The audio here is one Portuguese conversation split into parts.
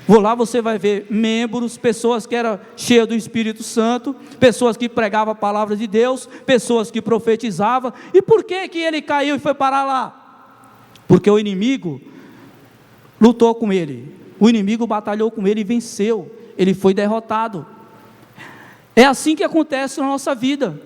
Lá você vai ver membros, pessoas que eram cheias do Espírito Santo, pessoas que pregavam a palavra de Deus, pessoas que profetizavam. E por que ele caiu e foi parar lá? Porque o inimigo lutou com ele, o inimigo batalhou com ele e venceu, ele foi derrotado. É assim que acontece na nossa vida.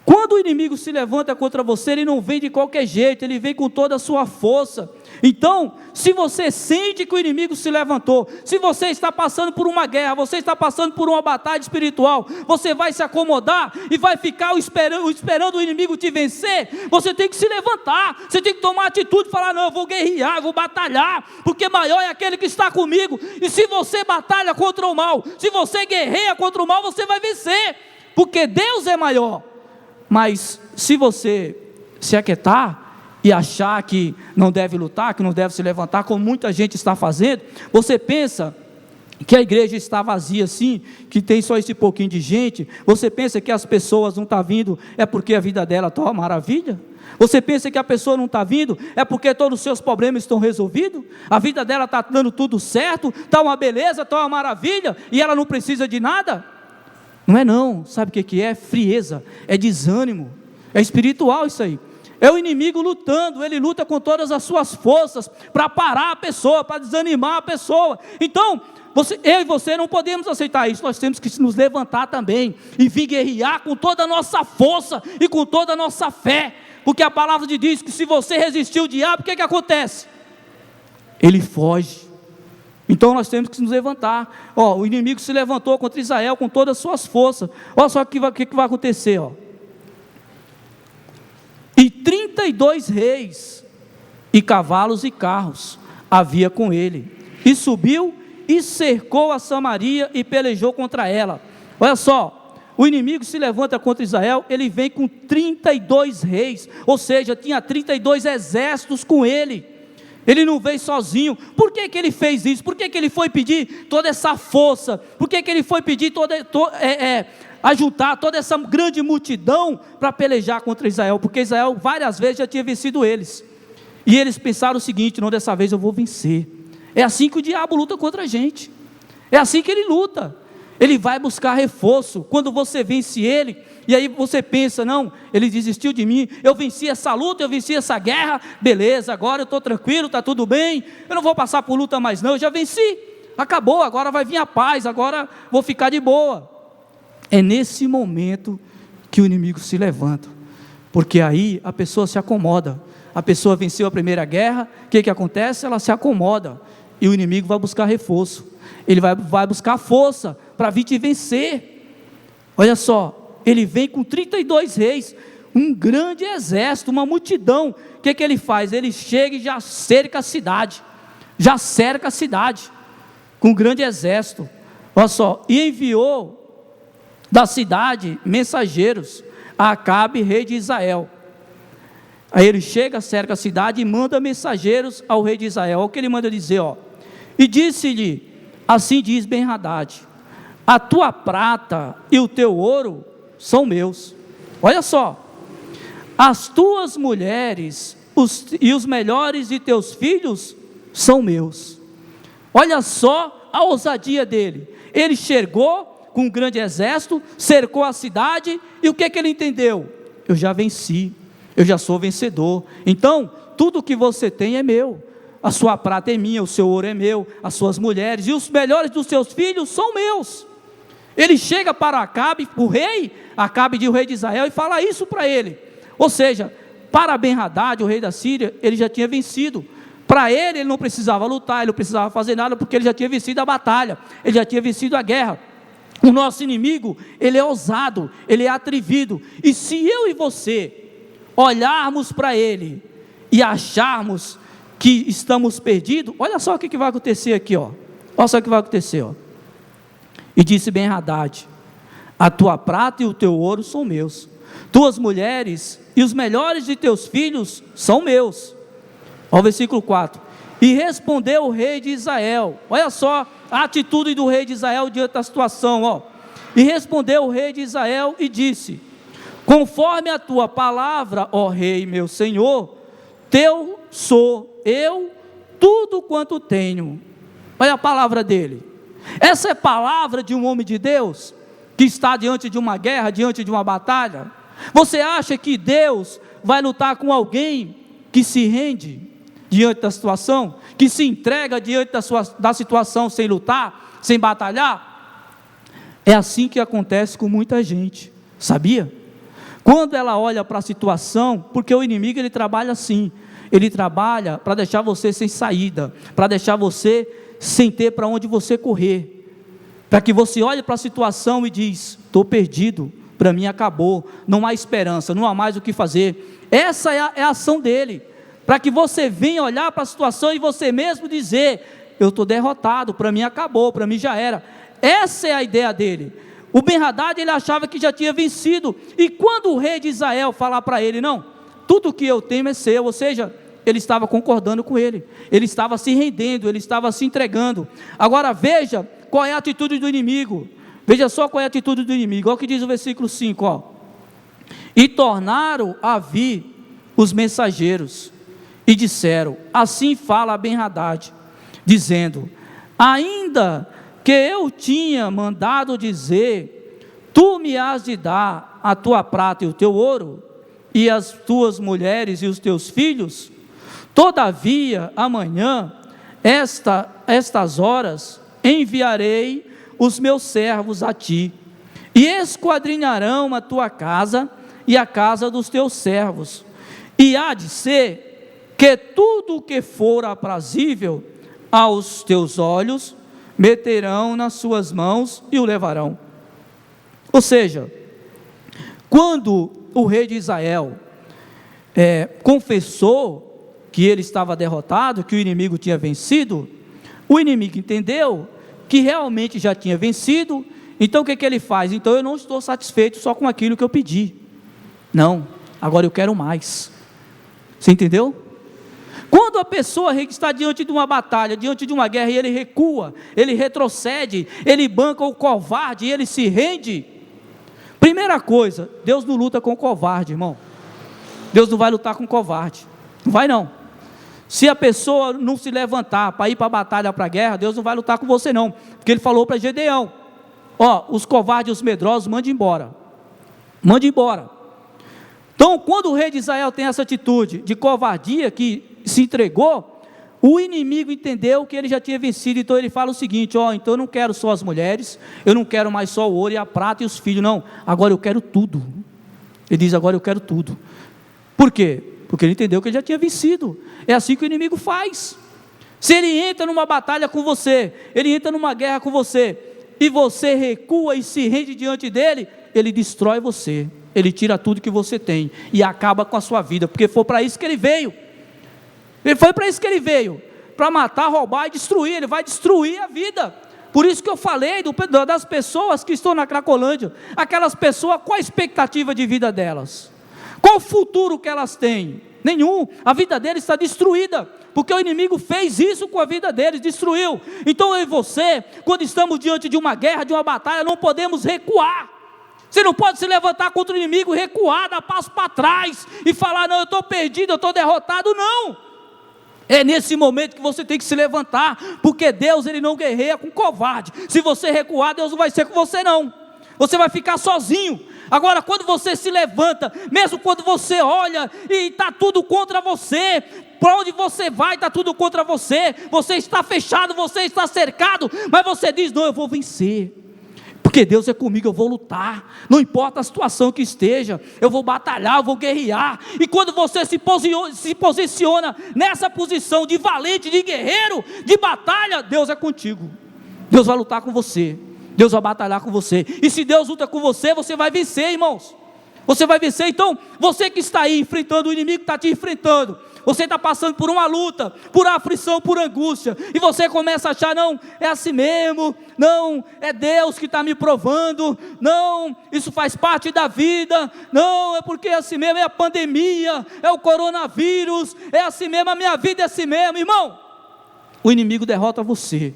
Quando o inimigo se levanta contra você, ele não vem de qualquer jeito, ele vem com toda a sua força. Então, se você sente que o inimigo se levantou, se você está passando por uma guerra, você está passando por uma batalha espiritual, você vai se acomodar e vai ficar esperando o inimigo te vencer? Você tem que se levantar, você tem que tomar atitude e falar: não, eu vou guerrear, eu vou batalhar, porque maior é aquele que está comigo. E se você batalha contra o mal, se você guerreia contra o mal, você vai vencer, porque Deus é maior. Mas se você se aquietar e achar que não deve lutar, que não deve se levantar, como muita gente está fazendo, você pensa que a igreja está vazia assim, que tem só esse pouquinho de gente, você pensa que as pessoas não estão vindo, é porque a vida dela está uma maravilha? Você pensa que a pessoa não está vindo, é porque todos os seus problemas estão resolvidos? A vida dela está dando tudo certo, está uma beleza, está uma maravilha, e ela não precisa de nada? Não é não, sabe o que é? Frieza, é desânimo, é espiritual isso aí. É o inimigo lutando, ele luta com todas as suas forças para parar a pessoa, para desanimar a pessoa. Então, eu e você não podemos aceitar isso, nós temos que nos levantar também e vir guerrear com toda a nossa força e com toda a nossa fé, porque a palavra de Deus diz que se você resistir o diabo, o que acontece? Ele foge. Então nós temos que nos levantar. O inimigo se levantou contra Israel com todas as suas forças. Olha só o que vai acontecer. E 32 reis, e cavalos e carros havia com ele. E subiu e cercou a Samaria e pelejou contra ela. Olha só, o inimigo se levanta contra Israel, ele vem com 32 reis, ou seja, tinha 32 exércitos com ele. Ele não veio sozinho. Por que ele fez isso? Por que ele foi pedir toda essa força? Por que ele foi pedir ajuntar toda essa grande multidão para pelejar contra Israel? Porque Israel várias vezes já tinha vencido eles. E eles pensaram o seguinte: não, dessa vez eu vou vencer. É assim que o diabo luta contra a gente. É assim que ele luta. Ele vai buscar reforço. Quando você vence ele, e aí você pensa: não, ele desistiu de mim, eu venci essa luta, eu venci essa guerra, beleza, agora eu estou tranquilo, está tudo bem, eu não vou passar por luta mais não, eu já venci, acabou, agora vai vir a paz, agora vou ficar de boa. É nesse momento que o inimigo se levanta, porque aí a pessoa se acomoda. A pessoa venceu a primeira guerra, o que acontece? Ela se acomoda, e o inimigo vai buscar reforço, ele vai buscar força para vir te vencer. Olha só, ele vem com 32 reis, um grande exército, uma multidão. O que ele faz? Ele chega e já cerca a cidade, com um grande exército. Olha só, e enviou da cidade mensageiros a Acabe, rei de Israel. Aí ele chega, cerca a cidade e manda mensageiros ao rei de Israel. Olha o que ele manda dizer, e disse-lhe: assim diz Ben-Hadad, a tua prata e o teu ouro são meus. Olha só, as tuas mulheres e os melhores de teus filhos são meus. Olha só a ousadia dele. Ele chegou com um grande exército, cercou a cidade, e o que ele entendeu? Eu já venci, eu já sou vencedor, então tudo que você tem é meu. A sua prata é minha, o seu ouro é meu, as suas mulheres e os melhores dos seus filhos são meus. Ele chega para Acabe, o rei, Acabe o rei de Israel, e fala isso para ele. Ou seja, para Ben-Hadad, o rei da Síria, ele já tinha vencido. Para ele não precisava lutar, ele não precisava fazer nada, porque ele já tinha vencido a batalha, ele já tinha vencido a guerra. O nosso inimigo, ele é ousado, ele é atrevido, e se eu e você olharmos para ele e acharmos que estamos perdidos, olha só o que vai acontecer aqui, olha só o que vai acontecer, E disse Ben-Hadad: a tua prata e o teu ouro são meus, tuas mulheres e os melhores de teus filhos são meus. Olha o versículo 4, e respondeu o rei de Israel, olha só a atitude do rei de Israel diante da situação, e respondeu o rei de Israel e disse: conforme a tua palavra, ó rei meu senhor, teu sou eu tudo quanto tenho. Olha a palavra dele. Essa é palavra de um homem de Deus, que está diante de uma guerra, diante de uma batalha. Você acha que Deus vai lutar com alguém que se rende diante da situação, que se entrega diante da situação sem lutar, sem batalhar? É assim que acontece com muita gente, sabia? Quando ela olha para a situação, porque o inimigo ele trabalha assim, ele trabalha para deixar você sem saída, para deixar você sem ter para onde você correr, para que você olhe para a situação e diz: estou perdido, para mim acabou, não há esperança, não há mais o que fazer. Essa é a ação dele, para que você venha olhar para a situação e você mesmo dizer: eu estou derrotado, para mim acabou, para mim já era. Essa é a ideia dele. O Ben-Hadad, ele achava que já tinha vencido, e quando o rei de Israel falar para ele: não, tudo que eu tenho é seu, ou seja, ele estava concordando com ele estava se rendendo, ele estava se entregando. Agora veja qual é a atitude do inimigo, veja só qual é a atitude do inimigo. Olha o que diz o versículo 5, ó. E tornaram a vir os mensageiros, e disseram: assim fala Ben-Hadad, dizendo: ainda que eu tinha mandado dizer, tu me has de dar a tua prata e o teu ouro, e as tuas mulheres e os teus filhos, todavia amanhã, estas horas, enviarei os meus servos a ti, e esquadrinharão a tua casa e a casa dos teus servos, e há de ser que tudo o que for aprazível aos teus olhos, meterão nas suas mãos e o levarão. Ou seja, quando o rei de Israel confessou que ele estava derrotado, que o inimigo tinha vencido, o inimigo entendeu que realmente já tinha vencido. Então o que ele faz? Então eu não estou satisfeito só com aquilo que eu pedi, não, agora eu quero mais. Você entendeu? Quando a pessoa está diante de uma batalha, diante de uma guerra, e ele recua, ele retrocede, ele banca o covarde, e ele se rende. Primeira coisa, Deus não luta com o covarde, irmão. Deus não vai lutar com o covarde, não vai não. Se a pessoa não se levantar para ir para a batalha, para a guerra, Deus não vai lutar com você não, porque ele falou para Gedeão: ó, os covardes e os medrosos, mande embora, mande embora. Então, quando o rei de Israel tem essa atitude de covardia, que se entregou, o inimigo entendeu que ele já tinha vencido. Então ele fala o seguinte: ó, então eu não quero só as mulheres, eu não quero mais só o ouro e a prata e os filhos, não, agora eu quero tudo. Ele diz: agora eu quero tudo. Por quê? Porque ele entendeu que ele já tinha vencido. É assim que o inimigo faz. Se ele entra numa batalha com você, ele entra numa guerra com você, e você recua e se rende diante dele, ele destrói você, ele tira tudo que você tem e acaba com a sua vida, porque foi para isso que ele veio. Foi para isso que ele veio, para matar, roubar e destruir. Ele vai destruir a vida. Por isso que eu falei das pessoas que estão na Cracolândia. Aquelas pessoas, qual a expectativa de vida delas? Qual o futuro que elas têm? Nenhum. A vida deles está destruída, porque o inimigo fez isso com a vida deles, destruiu. Então eu e você, quando estamos diante de uma guerra, de uma batalha, não podemos recuar. Você não pode se levantar contra o inimigo e recuar, dar passo para trás e falar: não, eu estou perdido, eu estou derrotado. Não. É nesse momento que você tem que se levantar, porque Deus, ele não guerreia com covarde. Se você recuar, Deus não vai ser com você não, você vai ficar sozinho. Agora, quando você se levanta, mesmo quando você olha e está tudo contra você, para onde você vai está tudo contra você, você está fechado, você está cercado, mas você diz: não, eu vou vencer, porque Deus é comigo, eu vou lutar, não importa a situação que esteja, eu vou batalhar, eu vou guerrear. E quando você se posiciona nessa posição de valente, de guerreiro, de batalha, Deus é contigo, Deus vai lutar com você, Deus vai batalhar com você, e se Deus luta com você, você vai vencer, irmãos, você vai vencer. Então, você que está aí enfrentando, o inimigo está te enfrentando, você está passando por uma luta, por aflição, por angústia, e você começa a achar: não, é assim mesmo, não, é Deus que está me provando, não, isso faz parte da vida, não, é porque é assim mesmo, é a pandemia, é o coronavírus, é assim mesmo, a minha vida é assim mesmo. Irmão, o inimigo derrota você,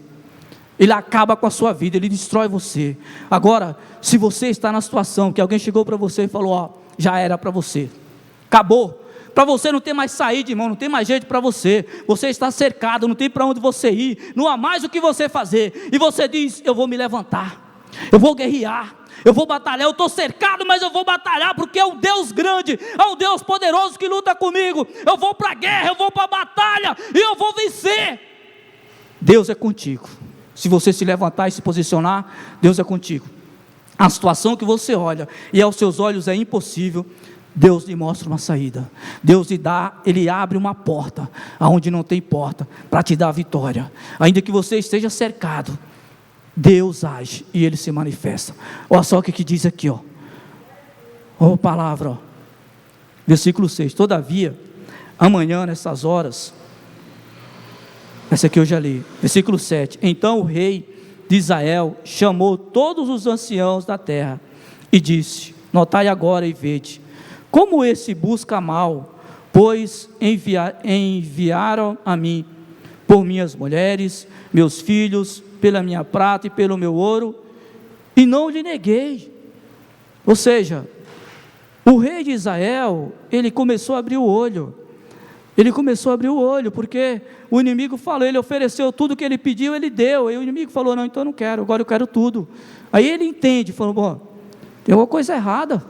ele acaba com a sua vida, ele destrói você. Agora, se você está na situação que alguém chegou para você e falou: ó, já era para você, acabou, para você não ter mais saída, irmão, não tem mais jeito para você está cercado, não tem para onde você ir, não há mais o que você fazer, e você diz: eu vou me levantar, eu vou guerrear, eu vou batalhar, eu estou cercado, mas eu vou batalhar, porque é um Deus grande, é um Deus poderoso que luta comigo, eu vou para a guerra, eu vou para a batalha, e eu vou vencer. Deus é contigo, se você se levantar e se posicionar, Deus é contigo. A situação que você olha, e aos seus olhos é impossível, Deus lhe mostra uma saída, Deus lhe dá, Ele abre uma porta, aonde não tem porta, para te dar a vitória, ainda que você esteja cercado, Deus age, e Ele se manifesta. Olha só o que diz aqui, ó palavra, versículo 6, todavia, amanhã nessas horas, essa aqui eu já li, versículo 7, então o rei de Israel chamou todos os anciãos da terra, e disse: notai agora e vede, como esse busca mal, pois enviaram a mim, por minhas mulheres, meus filhos, pela minha prata e pelo meu ouro, e não lhe neguei. Ou seja, o rei de Israel, ele começou a abrir o olho, porque o inimigo falou, ele ofereceu tudo que ele pediu, ele deu, e o inimigo falou: não, então eu não quero, agora eu quero tudo. Aí ele entende, falou: bom, tem alguma coisa errada,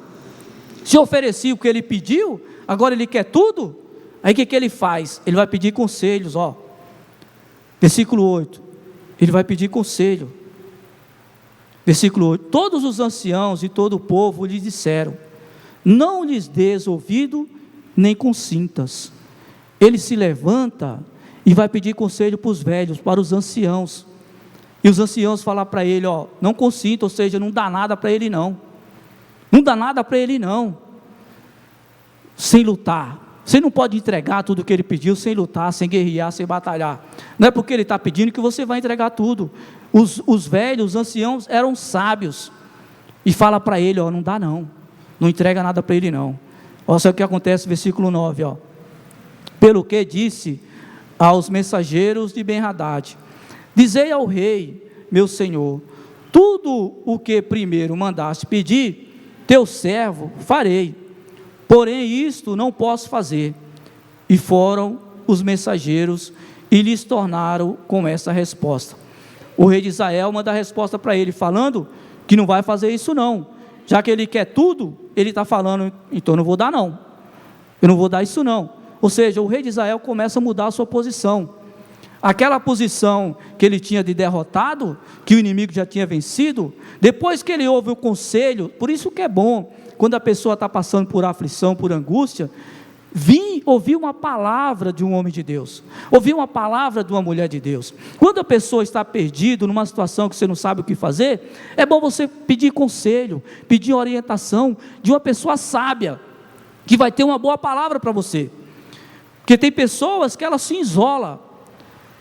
se oferecia o que ele pediu, agora ele quer tudo. Aí o que ele faz? Ele vai pedir conselhos, versículo 8, ele vai pedir conselho, versículo 8, todos os anciãos e todo o povo lhe disseram: não lhes dês ouvido, nem consintas. Ele se levanta e vai pedir conselho para os velhos, para os anciãos, e os anciãos falam para ele: não consinta, ou seja, não dá nada para ele não, sem lutar. Você não pode entregar tudo o que ele pediu sem lutar, sem guerrear, sem batalhar. Não é porque ele está pedindo que você vai entregar tudo. Os velhos, os anciãos eram sábios, e fala para ele: não dá não entrega nada para ele não. Olha só o que acontece, versículo 9, pelo que disse aos mensageiros de Ben-Hadad: dizei ao rei, meu senhor, tudo o que primeiro mandaste pedir, teu servo farei, porém isto não posso fazer. E foram os mensageiros e lhes tornaram com essa resposta. O rei de Israel manda a resposta para ele, falando que não vai fazer isso não, já que ele quer tudo, ele está falando: então eu não vou dar não, eu não vou dar isso não. Ou seja, o rei de Israel começa a mudar a sua posição, aquela posição que ele tinha de derrotado, que o inimigo já tinha vencido, depois que ele ouve o conselho. Por isso que é bom, quando a pessoa está passando por aflição, por angústia, ouvir uma palavra de um homem de Deus, ouvir uma palavra de uma mulher de Deus. Quando a pessoa está perdida, numa situação que você não sabe o que fazer, é bom você pedir conselho, pedir orientação de uma pessoa sábia, que vai ter uma boa palavra para você, porque tem pessoas que elas se isolam.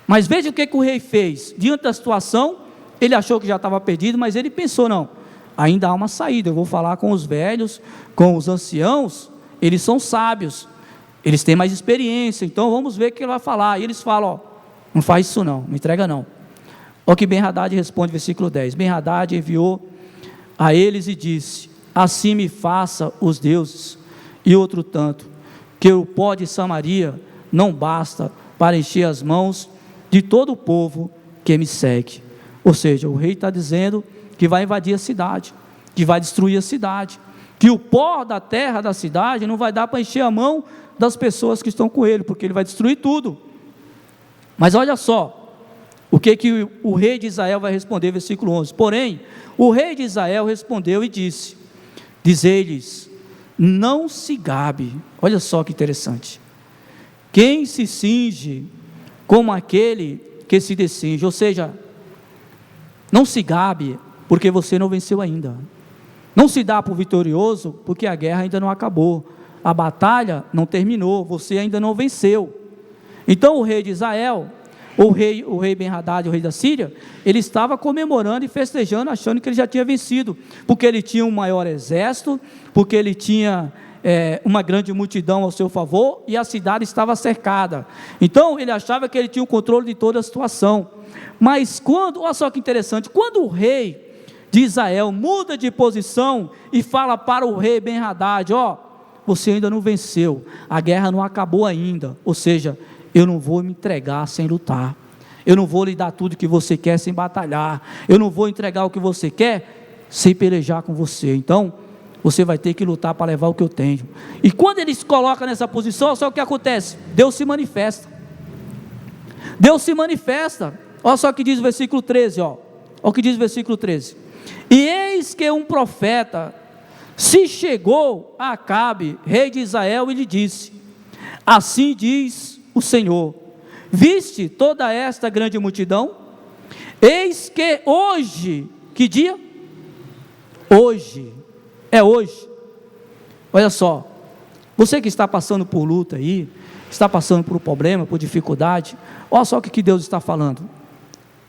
Mas veja o que o rei fez, diante da situação, ele achou que já estava perdido, mas ele pensou: não, ainda há uma saída, eu vou falar com os velhos, com os anciãos, eles são sábios, eles têm mais experiência, então vamos ver o que ele vai falar. E eles falam: não faz isso não entrega não. Olha o que Ben-Hadad responde, versículo 10, Ben-Hadad enviou a eles e disse: assim me faça os deuses, e outro tanto, que o pó de Samaria não basta para encher as mãos de todo o povo que me segue. Ou seja, o rei está dizendo que vai invadir a cidade, que vai destruir a cidade, que o pó da terra da cidade não vai dar para encher a mão das pessoas que estão com ele, porque ele vai destruir tudo. Mas olha só o que o rei de Israel vai responder, versículo 11, porém, o rei de Israel respondeu e disse: dizei-lhes, não se gabe. Olha só que interessante, quem se cinge como aquele que se descinge. Ou seja, não se gabe porque você não venceu ainda, não se dá por vitorioso porque a guerra ainda não acabou, a batalha não terminou, você ainda não venceu. Então o rei de Israel, o rei Ben-Hadad, o rei da Síria, ele estava comemorando e festejando, achando que ele já tinha vencido, porque ele tinha um maior exército, porque ele tinha uma grande multidão ao seu favor, e a cidade estava cercada. Então ele achava que ele tinha o controle de toda a situação. Mas olha só que interessante, quando o rei de Israel muda de posição e fala para o rei Ben-Hadad: você ainda não venceu, a guerra não acabou ainda, ou seja, eu não vou me entregar sem lutar, eu não vou lhe dar tudo que você quer sem batalhar, eu não vou entregar o que você quer sem pelejar com você. Então você vai ter que lutar para levar o que eu tenho. E quando ele se coloca nessa posição, sabe o que acontece? Deus se manifesta. Deus se manifesta. Olha só o que diz o versículo 13, ó. Olha o que diz o versículo 13. E eis que um profeta se chegou a Acabe, rei de Israel, e lhe disse: assim diz o Senhor, viste toda esta grande multidão? Eis que hoje, que dia? Hoje, é hoje. Olha só, você que está passando por luta aí, está passando por problema, por dificuldade, olha só o que Deus está falando,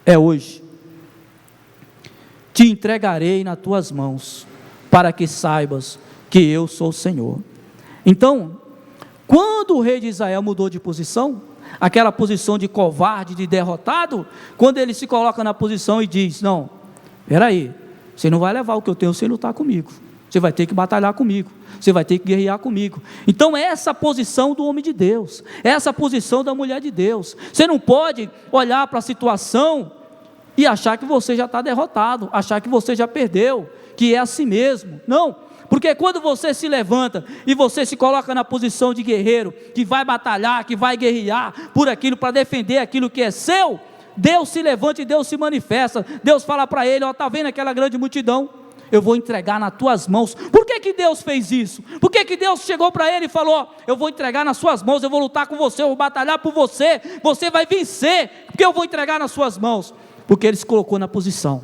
é hoje. Te entregarei nas tuas mãos, para que saibas que eu sou o Senhor. Então, quando o rei de Israel mudou de posição, aquela posição de covarde, de derrotado, quando ele se coloca na posição e diz: não, peraí, você não vai levar o que eu tenho sem lutar comigo, você vai ter que batalhar comigo, você vai ter que guerrear comigo. Então essa posição do homem de Deus, essa posição da mulher de Deus, você não pode olhar para a situação e achar que você já está derrotado, achar que você já perdeu, que é assim mesmo. Não, porque quando você se levanta e você se coloca na posição de guerreiro, que vai batalhar, que vai guerrear por aquilo, para defender aquilo que é seu, Deus se levanta e Deus se manifesta. Deus fala para ele: ó, está vendo aquela grande multidão? Eu vou entregar nas tuas mãos. Por que Deus fez isso? Por que Deus chegou para ele e falou: eu vou entregar nas suas mãos, eu vou lutar com você, eu vou batalhar por você, você vai vencer, porque eu vou entregar nas suas mãos? Porque ele se colocou na posição.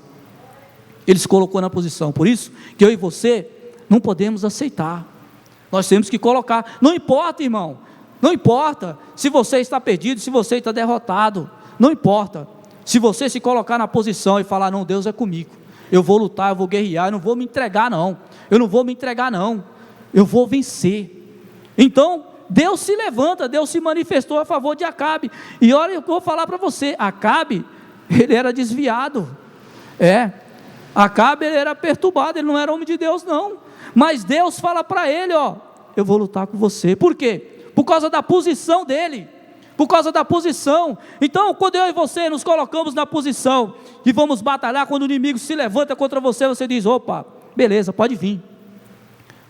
Ele se colocou na posição. Por isso que eu e você não podemos aceitar. Nós temos que colocar. Não importa, irmão, não importa se você está perdido, se você está derrotado, não importa. Se você se colocar na posição e falar: não, Deus é comigo, eu vou lutar, eu vou guerrear, eu não vou me entregar não, eu não vou me entregar não, eu vou vencer. Então Deus se levanta, Deus se manifestou a favor de Acabe. E olha, eu vou falar para você, Acabe, ele era desviado, Acabe, ele era perturbado, ele não era homem de Deus não, mas Deus fala para ele: ó, eu vou lutar com você. Por quê? Por causa da posição dele, por causa da posição. Então quando eu e você nos colocamos na posição e vamos batalhar, quando o inimigo se levanta contra você, você diz: opa, beleza, pode vir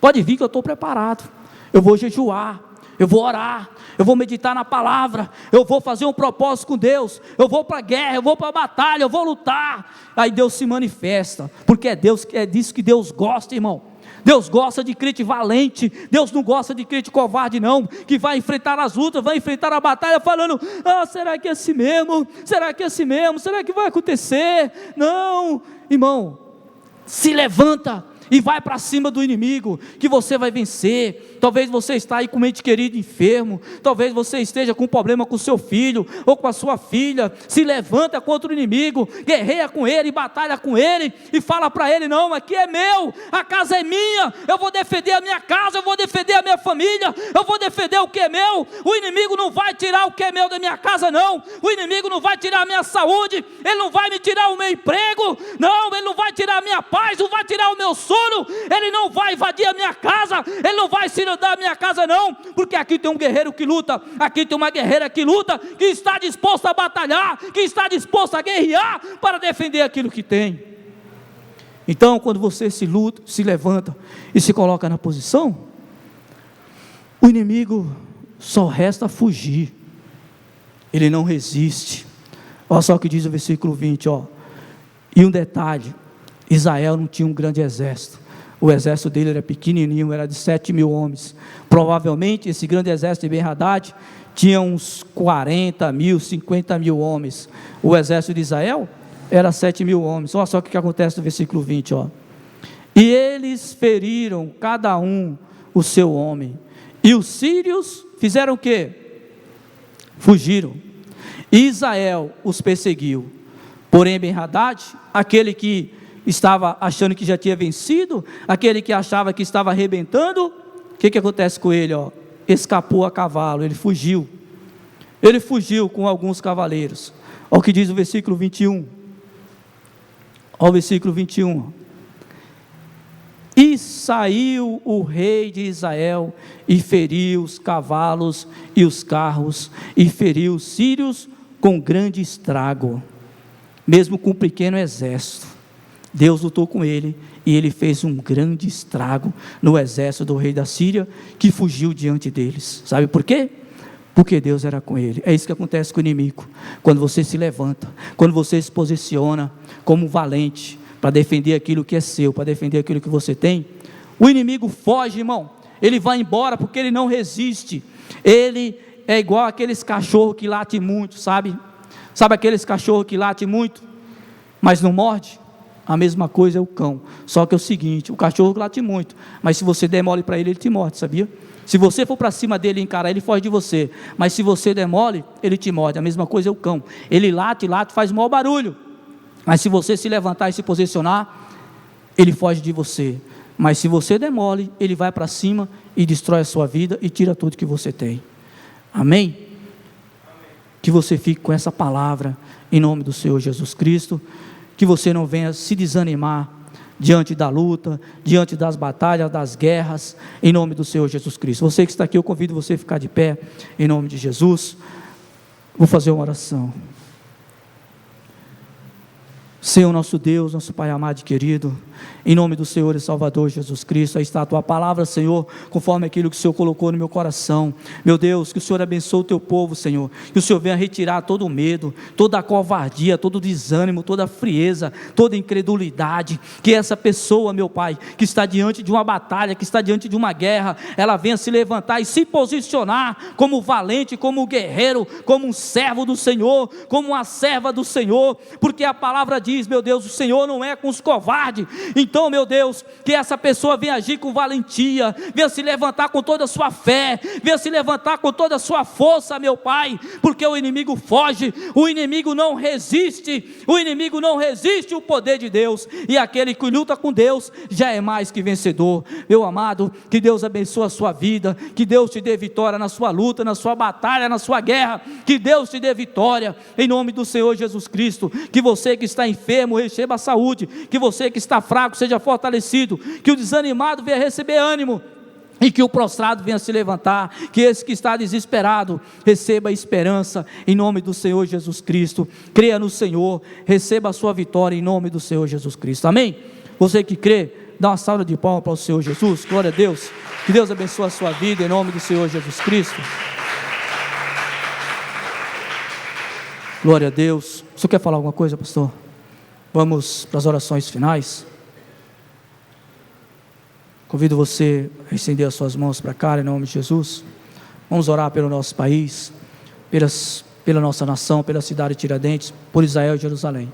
que eu estou preparado, eu vou jejuar, eu vou orar, eu vou meditar na palavra, eu vou fazer um propósito com Deus, eu vou para a guerra, eu vou para a batalha, eu vou lutar. Aí Deus se manifesta, porque é disso que Deus gosta, irmão. Deus gosta de crente valente, Deus não gosta de crente covarde não, que vai enfrentar as lutas, vai enfrentar a batalha falando: ah, será que é assim mesmo? Será que é assim mesmo? Será que vai acontecer? Não, irmão, se levanta e vai para cima do inimigo, que você vai vencer. Talvez você está aí com um ente querido enfermo, talvez você esteja com um problema com o seu filho, ou com a sua filha. Se levanta contra o inimigo, guerreia com ele, batalha com ele, e fala para ele: não, aqui é meu, a casa é minha, eu vou defender a minha casa, eu vou defender a minha família, eu vou defender o que é meu. O inimigo não vai tirar o que é meu da minha casa não, o inimigo não vai tirar a minha saúde, ele não vai me tirar o meu emprego, não, ele não vai tirar a minha paz, não vai tirar o meu sono, ele não vai invadir a minha casa, ele não vai se dar a minha casa não, porque aqui tem um guerreiro que luta, aqui tem uma guerreira que luta, que está disposto a batalhar, que está disposto a guerrear para defender aquilo que tem. Então quando você se levanta e se coloca na posição, o inimigo só resta fugir, ele não resiste. Olha só o que diz o versículo 20, ó. E um detalhe: Israel não tinha um grande exército, o exército dele era pequenininho, era de 7.000 homens, provavelmente esse grande exército de Ben-Hadad tinha uns 40.000, 50.000 homens, o exército de Israel era 7.000 homens. Olha só o que acontece no versículo 20, ó. E eles feriram cada um o seu homem, e os sírios fizeram o quê? Fugiram, e Israel os perseguiu. Porém Ben-Hadad, aquele que estava achando que já tinha vencido, aquele que achava que estava arrebentando, o que acontece com ele? Ó? Escapou a cavalo, ele fugiu com alguns cavaleiros. Olha o que diz o versículo 21, olha o versículo 21, E saiu o rei de Israel, e feriu os cavalos e os carros, e feriu os sírios com grande estrago, mesmo com um pequeno exército. Deus lutou com ele, e ele fez um grande estrago no exército do rei da Síria, que fugiu diante deles. Sabe por quê? Porque Deus era com ele. É isso que acontece com o inimigo, quando você se levanta, quando você se posiciona como valente, para defender aquilo que é seu, para defender aquilo que você tem, o inimigo foge, irmão, ele vai embora, porque ele não resiste. Ele é igual aqueles cachorros que latem muito, sabe aqueles cachorros que latem muito, mas não morde? A mesma coisa é o cão, só que é o seguinte, o cachorro late muito, mas se você der mole para ele, ele te morde, sabia? Se você for para cima dele e encarar, ele foge de você, mas se você der mole, ele te morde. A mesma coisa é o cão, ele late, faz mau barulho, mas se você se levantar e se posicionar, ele foge de você. Mas se você der mole, ele vai para cima e destrói a sua vida e tira tudo que você tem. Amém? Que você fique com essa palavra em nome do Senhor Jesus Cristo, que você não venha se desanimar diante da luta, diante das batalhas, das guerras, em nome do Senhor Jesus Cristo. Você que está aqui, eu convido você a ficar de pé em nome de Jesus. Vou fazer uma oração. Senhor nosso Deus, nosso Pai amado e querido, em nome do Senhor e Salvador Jesus Cristo, aí está a Tua palavra, Senhor, conforme aquilo que o Senhor colocou no meu coração. Meu Deus, que o Senhor abençoe o Teu povo, Senhor, que o Senhor venha retirar todo o medo, toda a covardia, todo o desânimo, toda a frieza, toda a incredulidade, que essa pessoa, meu Pai, que está diante de uma batalha, que está diante de uma guerra, ela venha se levantar e se posicionar como valente, como guerreiro, como um servo do Senhor, como uma serva do Senhor, porque a palavra diz, meu Deus, o Senhor não é com os covardes. Então, meu Deus, que essa pessoa venha agir com valentia, venha se levantar com toda a sua fé, venha se levantar com toda a sua força, meu Pai, porque o inimigo foge, o inimigo não resiste o poder de Deus, e aquele que luta com Deus, já é mais que vencedor. Meu amado, que Deus abençoe a sua vida, que Deus te dê vitória na sua luta, na sua batalha, na sua guerra, que Deus te dê vitória, em nome do Senhor Jesus Cristo. Que você que está enfermo, receba a saúde, que você que está fraco, seja fortalecido, que o desanimado venha receber ânimo, e que o prostrado venha se levantar, que esse que está desesperado, receba esperança, em nome do Senhor Jesus Cristo. Creia no Senhor, receba a sua vitória, em nome do Senhor Jesus Cristo, amém? Você que crê, dá uma salva de palmas para o Senhor Jesus, glória a Deus, que Deus abençoe a sua vida, em nome do Senhor Jesus Cristo. Glória a Deus. O senhor quer falar alguma coisa, pastor? Vamos para as orações finais. Convido você a estender as suas mãos para cá, em nome de Jesus. Vamos orar pelo nosso país, pela nossa nação, pela cidade de Tiradentes, por Israel e Jerusalém.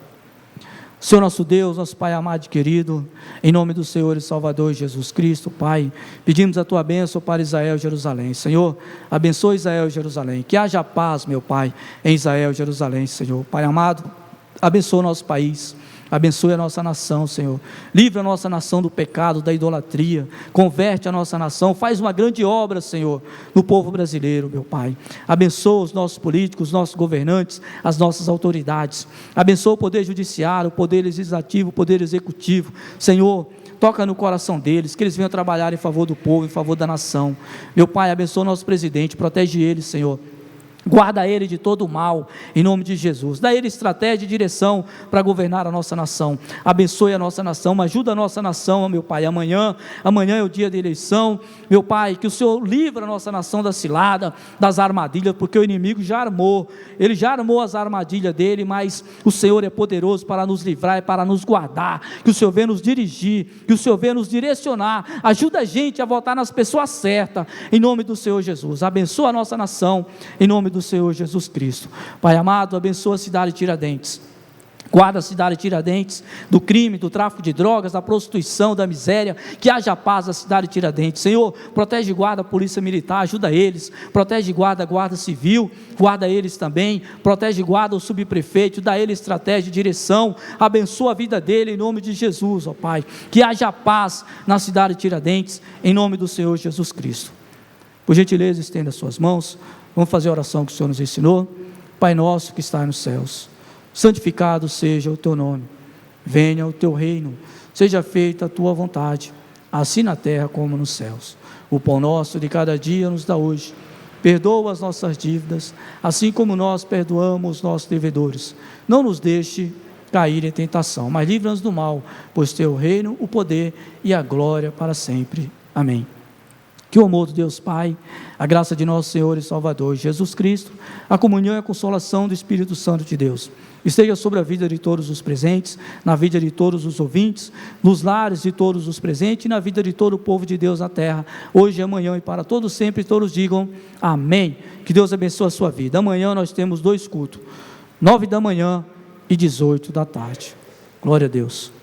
Senhor nosso Deus, nosso Pai amado e querido, em nome do Senhor e Salvador Jesus Cristo, Pai, pedimos a Tua bênção para Israel e Jerusalém. Senhor, abençoe Israel e Jerusalém, que haja paz, meu Pai, em Israel e Jerusalém, Senhor. Pai amado, abençoe o nosso país, abençoe a nossa nação, Senhor, livra a nossa nação do pecado, da idolatria, converte a nossa nação, faz uma grande obra, Senhor, no povo brasileiro, meu Pai. Abençoa os nossos políticos, os nossos governantes, as nossas autoridades, abençoa o poder judiciário, o poder legislativo, o poder executivo, Senhor, toca no coração deles, que eles venham trabalhar em favor do povo, em favor da nação. Meu Pai, abençoa o nosso presidente, protege ele, Senhor, guarda ele de todo o mal, em nome de Jesus. Dá ele estratégia e direção para governar a nossa nação. Abençoe a nossa nação, ajuda a nossa nação, meu Pai. Amanhã é o dia da eleição, meu Pai, que o Senhor livre a nossa nação da cilada, das armadilhas, porque o inimigo já armou, ele já armou as armadilhas dele, mas o Senhor é poderoso para nos livrar e para nos guardar. Que o Senhor venha nos dirigir, que o Senhor venha nos direcionar, ajuda a gente a votar nas pessoas certas, em nome do Senhor Jesus. Abençoa a nossa nação, em nome do Senhor Jesus Cristo. Pai amado, abençoa a cidade de Tiradentes, guarda a cidade de Tiradentes do crime, do tráfico de drogas, da prostituição, da miséria, que haja paz na cidade de Tiradentes. Senhor, protege e guarda a polícia militar, ajuda eles, protege e guarda a guarda civil, guarda eles também, protege e guarda o subprefeito, dá ele estratégia e direção, abençoa a vida dele, em nome de Jesus, ó Pai, que haja paz na cidade de Tiradentes, em nome do Senhor Jesus Cristo. Por gentileza, estenda as suas mãos. Vamos fazer a oração que o Senhor nos ensinou. Pai nosso que está nos céus, santificado seja o Teu nome, venha o Teu reino, seja feita a Tua vontade, assim na terra como nos céus. O pão nosso de cada dia nos dá hoje. Perdoa as nossas dívidas, assim como nós perdoamos os nossos devedores. Não nos deixe cair em tentação, mas livra-nos do mal, pois teu reino, o poder e a glória para sempre. Amém. Que o amor de Deus Pai, a graça de nosso Senhor e Salvador Jesus Cristo, a comunhão e a consolação do Espírito Santo de Deus esteja sobre a vida de todos os presentes, na vida de todos os ouvintes, nos lares de todos os presentes e na vida de todo o povo de Deus na terra, hoje e amanhã e para todos sempre. Todos digam amém. Que Deus abençoe a sua vida. Amanhã nós temos 2 cultos, 9 da manhã e 18 da tarde. Glória a Deus.